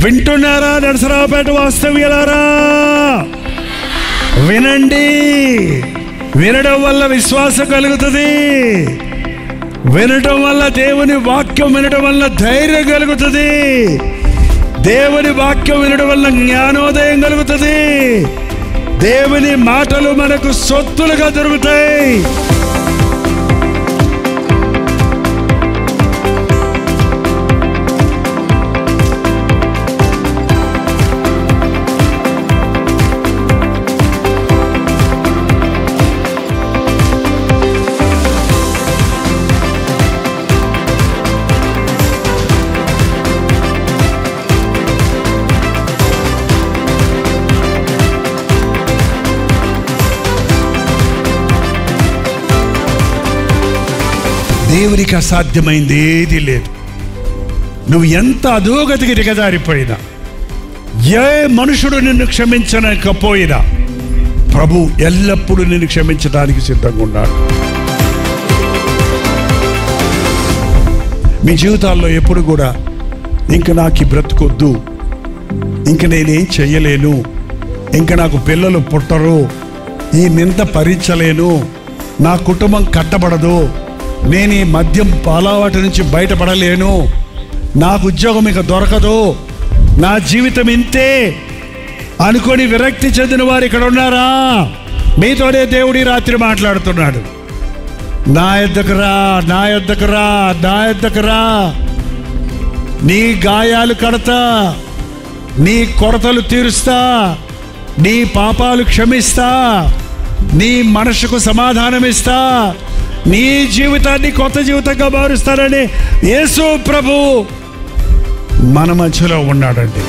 వింటున్నారా నరసరావుపేట వాస్తవ్యులారా? వినండి. వినడం వల్ల విశ్వాసం కలుగుతుంది. వినడం వల్ల దేవుని వాక్యం వినడం వల్ల ధైర్యం కలుగుతుంది. దేవుని వాక్యం వినడం వల్ల జ్ఞానోదయం కలుగుతుంది. దేవుని మాటలు మనకు సొత్తులుగా దొరుకుతాయి. దేవునికి అసాధ్యమైంది ఏది లేదు. నువ్వు ఎంత అధోగతికి దిగజారిపోయినా, ఏ మనుషుడు నిన్ను క్షమించలేకపోయినా ప్రభు ఎల్లప్పుడూ నిన్ను క్షమించడానికి సిద్ధంగా ఉన్నాడు. మీ జీవితాల్లో ఎప్పుడు కూడా ఇంక నాకు ఈ బ్రతుకొద్దు, ఇంక నేనేం చెయ్యలేను, ఇంక నాకు పిల్లలు పుట్టరు, ఈ నింద భరించలేను, నా కుటుంబం కట్టబడదు, నేను ఈ మద్యం పాలవాటి నుంచి బయటపడలేను, నాకు ఉద్యోగం ఇక దొరకదు, నా జీవితం ఇంతే అనుకొని విరక్తి చెందిన వారు ఇక్కడ ఉన్నారా? మీతోనే దేవుడి రాత్రి మాట్లాడుతున్నాడు. నా యొద్దకు రా, నా యొద్దకు రా, నా యొద్దకు రా, నీ గాయాలు కడతా, నీ కొరతలు తీరుస్తా, నీ పాపాలు క్షమిస్తా, నీ మనసుకు సమాధానం ఇస్తా, నీ జీవితాన్ని కొత్త జీవితంగా మారుస్తానని యేసు ప్రభు మన మధ్యలో ఉన్నాడండి.